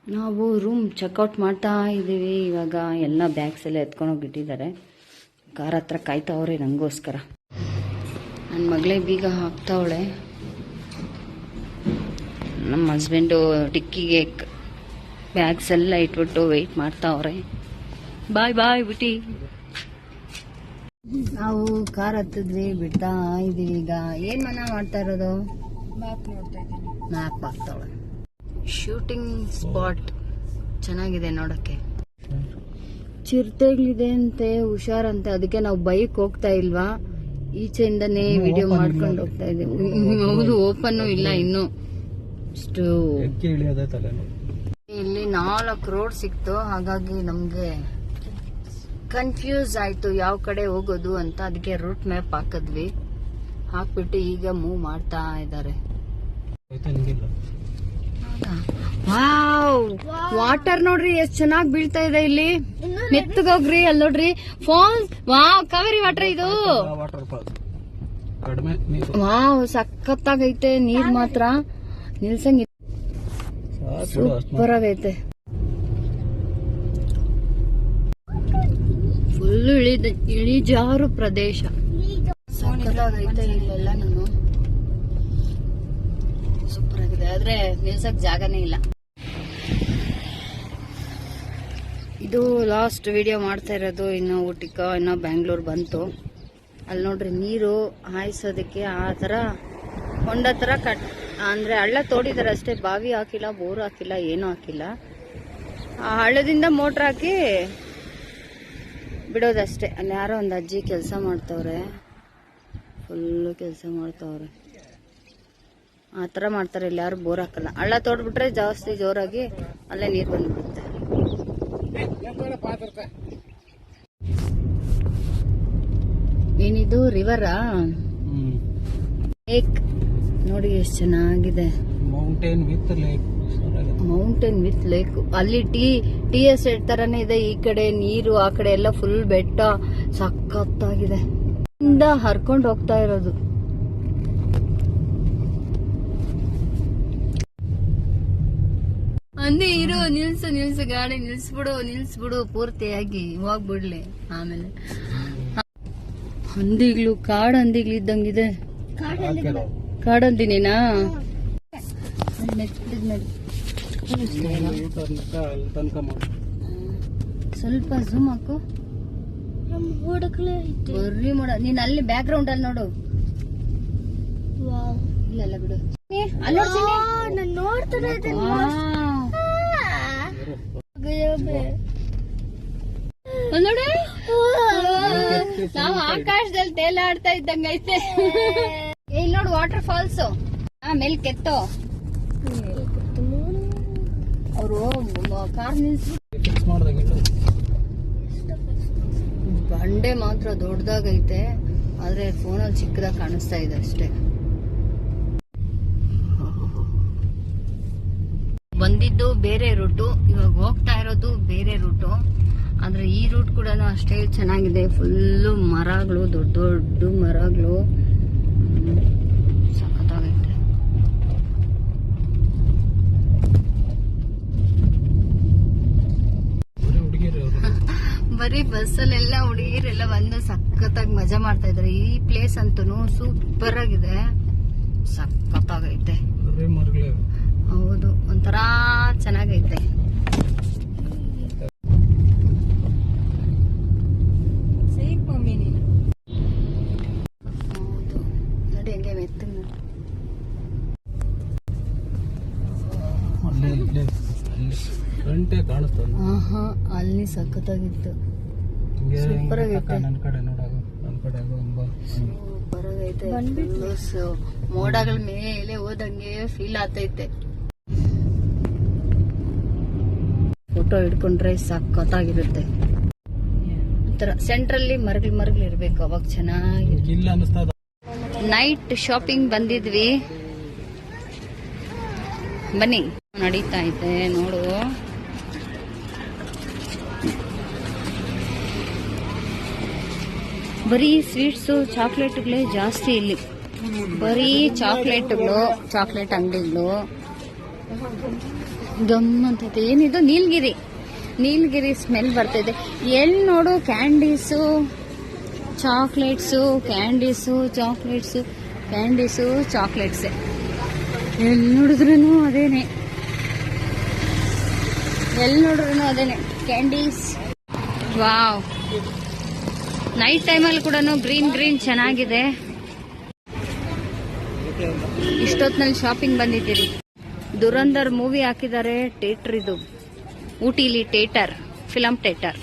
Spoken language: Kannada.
ನಾವು ರೂಮ್ ಚೆಕ್ಔಟ್ ಮಾಡ್ತಾ ಇದ್ದೀವಿ. ಇವಾಗ ಎಲ್ಲ ಬ್ಯಾಗ್ಸ್ ಎಲ್ಲ ಎತ್ಕೊಂಡೋಗಿಟ್ಟಿದ್ದಾರೆ. ಕಾರ್ ಹತ್ರ ಕಾಯ್ತಾವ್ರೆ ನನಗೋಸ್ಕರ. ನನ್ನ ಮಗಳೇ ಬೀಗ ಹಾಕ್ತಾವಳೆ. ನಮ್ಮ ಹಸ್ಬೆಂಡು ಟಿಕ್ಕಿಗೆ ಬ್ಯಾಗ್ಸ್ ಎಲ್ಲ ಇಟ್ಬಿಟ್ಟು ವೆಯ್ಟ್ ಮಾಡ್ತಾವ್ರೆ. ಬಾಯ್ ಬಾಯ್ ಬಿಟ್ಟಿ. ನಾವು ಕಾರ್ ಹತ್ತಿದ್ವಿ, ಬಿಡ್ತಾ ಇದೀವಿ. ಈಗ ಏನ್ ಮನ ಮಾಡ್ತಾ ಇರೋದು? ಮ್ಯಾಪ್ ನೋಡ್ತಾ ಇದ್ದೀನಿ. ಮ್ಯಾಪ್ ಹಾಕ್ತಾವಳೆ. ಶೂಟಿಂಗ್ ಸ್ಪಾಟ್ ಚೆನ್ನಾಗಿದೆ ನೋಡಕ್ಕೆ. ಚಿರತೆಗಳಿದೆ ಅಂತೆ, ಹುಷಾರಂತೆ. ಅದಕ್ಕೆ ನಾವು ಬೈಕ್ ಹೋಗ್ತಾ ಇಲ್ವಾ, ಈಚೆಯಿಂದನೇ ವಿಡಿಯೋ ಮಾಡ್ಕೊಂಡು ಹೋಗ್ತಾ ಇದೀವಿ. ಹೌದು, ಓಪನ್ ಇಲ್ಲ ಇನ್ನು. ಇಲ್ಲಿ 4 ರೋಡ್ ಸಿಕ್ತು, ಹಾಗಾಗಿ ನಮ್ಗೆ ಕನ್ಫ್ಯೂಸ್ ಆಯ್ತು ಯಾವ ಕಡೆ ಹೋಗೋದು ಅಂತ. ಅದಕ್ಕೆ ರೂಟ್ ಮ್ಯಾಪ್ ಹಾಕಿದ್ವಿ. ಹಾಕ್ಬಿಟ್ಟು ಈಗ ಮೂವ್ ಮಾಡ್ತಾ ಇದ್ದಾರೆ. ವಾವ್, ವಾಟರ್ ನೋಡ್ರಿ ಎಷ್ಟು ಚೆನ್ನಾಗಿ ಬೀಳ್ತಾ ಇದೆ ಇಲ್ಲಿ. ಮೆತ್ತಗೋಗ್ರಿ, ಅಲ್ಲಿ ನೋಡ್ರಿ ಫಾಲ್ಸ್. ವಾವ್, ಕಾವೇರಿ ವಾಟರ್ ಇದು. ವಾವ್, ಸಖತ್ತಾಗೈತೆ. ನೀರ್ ಮಾತ್ರ ನಿಲ್ಸಂಗ ಸೂಪರ್ ಆಗೈತೆ. ಫುಲ್ ಇಳಿಜಾರು ಪ್ರದೇಶ. ಸಖತ್ತಾಗೈತೆ ಇಲ್ಲೆಲ್ಲ. ನಾನು ಸೂಪರ್ ಆಗಿದೆ, ಆದ್ರೆ ನಿಲ್ಸಕ್ ಜಾಗನೇ ಇಲ್ಲ. ಇದು ಲಾಸ್ಟ್ ವಿಡಿಯೋ ಮಾಡ್ತಾ ಇರೋದು. ಇನ್ನು ಊಟಿಕ, ಇನ್ನು ಬ್ಯಾಂಗ್ಳೂರ್ ಬಂತು. ಅಲ್ಲಿ ನೋಡ್ರಿ ನೀರು ಹಾಯಿಸೋದಕ್ಕೆ ಆ ತರ ಹೊಂಡ ತರ ಅಂದ್ರೆ ಹಳ್ಳ ತೋಡಿದಾರೆ ಅಷ್ಟೇ. ಬಾವಿ ಹಾಕಿಲ್ಲ, ಬೋರ್ ಹಾಕಿಲ್ಲ, ಏನೂ ಹಾಕಿಲ್ಲ. ಆ ಹಳ್ಳದಿಂದ ಮೋಟ್ರ್ ಹಾಕಿ ಬಿಡೋದಷ್ಟೇ. ಅಲ್ಲಿ ಯಾರೋ ಒಂದು ಅಜ್ಜಿ ಕೆಲಸ ಮಾಡ್ತವ್ರೆ, ಫುಲ್ಲು ಕೆಲಸ ಮಾಡ್ತವ್ರೆ. ಆ ಥರ ಮಾಡ್ತಾರೆ. ಇಲ್ಲಿ ಯಾರು ಬೋರ್ ಹಾಕಲ್ಲ. ಹಳ್ಳ ತೋಡ್ಬಿಟ್ರೆ ಜಾಸ್ತಿ ಜೋರಾಗಿ ಅಲ್ಲೇ ನೀರು ಬಂದ್ಬಿಡುತ್ತೆ. ಏನಿದು ರಿವರಾ? ಲೇಕ್ ನೋಡಿ ಎಷ್ಟು ಚೆನ್ನಾಗಿದೆ. Mountain with lake. ಅಲ್ಲಿ ಟಿ ಎಸ್ಟೇಟ್ ತರನೇ ಇದೆ. ಈ ಕಡೆ ನೀರು, ಆ ಕಡೆ ಎಲ್ಲ ಫುಲ್ ಬೆಟ್ಟ. ಸಖತ್ತಾಗಿದೆ. ಇಂದ ಹರ್ಕೊಂಡು ಹೋಗ್ತಾ ಇರೋದು. ಅಂದೇ ಇರು, ನಿಲ್ಸು ಗಾಡಿ ನಿಲ್ಸ್ಬಿಡು ಪೂರ್ತಿಯಾಗಿ ಹೋಗ್ಬಿಡ್ಲಿ. ಆಮೇಲೆ ಹಂದಿಗ್ಲು, ಕಾಡು ಹಂದಿಗ್ಲು ಇದ್ದಂಗಿದೆ. ಕಾಡಂದಿನೇನಾ? ಸ್ವಲ್ಪ ಝೂಮ್ ಹಾಕು. ಬರ್ರಿ ಮಾಡ. ನೀನ್ ಅಲ್ಲಿ ಬ್ಯಾಕ್ ಗ್ರೌಂಡ್ ಅಲ್ಲಿ ನೋಡು. ಇಲ್ಲ ಬಿಡು. ನೋಡಿ, ನಾವು ಆಕಾಶದಲ್ಲಿ ತೇಲಾಡ್ತಾ ಇದ್ದಂಗೈತೆ. ಇಲ್ಲಿ ನೋಡು ವಾಟರ್ ಫಾಲ್ಸ್. ಮೇಲ್ ಕೆತ್ತೋ ಅವರು ಕಾರ್ ನಿಲ್ಸಿ. ಬಂಡೆ ಮಾತ್ರ ದೊಡ್ಡದಾಗೈತೆ, ಆದ್ರೆ ಫೋನಲ್ಲಿ ಚಿಕ್ಕದಾಗ ಕಾಣಿಸ್ತಾ ಇದೆ ಅಷ್ಟೇ. ಬಂದಿದ್ದು ಬೇರೆ ರೂಟು, ಇವಾಗ ಹೋಗ್ತಾ ಇರೋದು ಬೇರೆ ರೂಟು. ಆದ್ರೆ ಈ ರೂಟ್ ಕೂಡ ಅಷ್ಟೇ ಚೆನ್ನಾಗಿದೆ. ಫುಲ್ಲು ಮರಗಳು, ದೊಡ್ಡ ದೊಡ್ಡ ಮರಗಳು. ಸಖತ್ತಾಗೈತೆ. ಬರೀ ಬಸ್ಸಲ್ಲೆಲ್ಲ ಹುಡುಗಿರೆಲ್ಲ ಬಂದು ಸಖತ್ತಾಗಿ ಮಜಾ ಮಾಡ್ತಾ ಇದಾರೆ. ಈ ಪ್ಲೇಸ್ ಅಂತೂ ಸೂಪರ್ ಆಗಿದೆ, ಸಖತ್ತಾಗೈತೆ. ಹೌದು, ಒಂಥರ ಚೆನ್ನಾಗೈತೆ. ನೋಡಿ ಹೆಂಗೆ ಮೆತ್ತ. ಅಲ್ಲಿ ಸಖತ್ತಾಗಿತ್ತು. ಸೂಪರ್ ಆಗೈತೆ. ಸೂಪರ್ ಆಗೈತೆ. ಮೋಡಗಳ ಮೇಲೆ ಹೋದಂಗೆ ಫೀಲ್ ಆಗ್ತೈತೆ. ಫೋಟೋ ಹಿಡ್ಕೊಂಡ್ರೆ ಸಖತ್ತಾಗಿರುತ್ತೆ. ಒಂಥರ ಸೆಂಟ್ರಲ್ಲಿ ಮರಗಳು ಇರ್ಬೇಕು, ಅವಾಗ ಚೆನ್ನಾಗಿರುತ್ತೆ. ನೈಟ್ ಶಾಪಿಂಗ್ ಬಂದಿದ್ವಿ. ಬನ್ನಿ, ನಡೀತಾ ಐತೆ ನೋಡು. ಬರೀ ಸ್ವೀಟ್ಸು, ಚಾಕ್ಲೇಟ್ಗಳೇ ಜಾಸ್ತಿ ಇಲ್ಲಿ. ಬರೀ ಚಾಕ್ಲೇಟ್ ಅಂಗಡಿಗಳು. ಗಮ್ ಅಂತೈತೆ. ಏನಿದು? ನೀಲಗಿರಿ. ನೀಲಗಿರಿ ಸ್ಮೆಲ್ ಬರ್ತಿದೆ. ಎಲ್ಲಿ ನೋಡು candies, chocolates, candies, chocolates, candies, ಚಾಕ್ಲೇಟ್ಸೆ. ಎಲ್ಲಿ ನೋಡಿದ್ರೂ ಅದೇನೆ, ಎಲ್ಲಿ ನೋಡಿದ್ರೂ ಅದೇನೆ ಕ್ಯಾಂಡೀಸ್. ವಾವ್, ನೈಟ್ ಟೈಮಲ್ಲಿ ಕೂಡ ಗ್ರೀನ್ ಗ್ರೀನ್ ಚೆನ್ನಾಗಿದೆ. ಇಷ್ಟೊತ್ತಿನಲ್ಲಿ ಶಾಪಿಂಗ್ ಬಂದಿದ್ದೀರಿ. ದುರಂಧರ್ ಮೂವಿ ಹಾಕಿದ್ದಾರೆ ಥಿಯೇಟರ್, ಇದು ಊಟಿಲಿ ಥಿಯೇಟರ್, ಫಿಲಂ ಥಿಯೇಟರ್.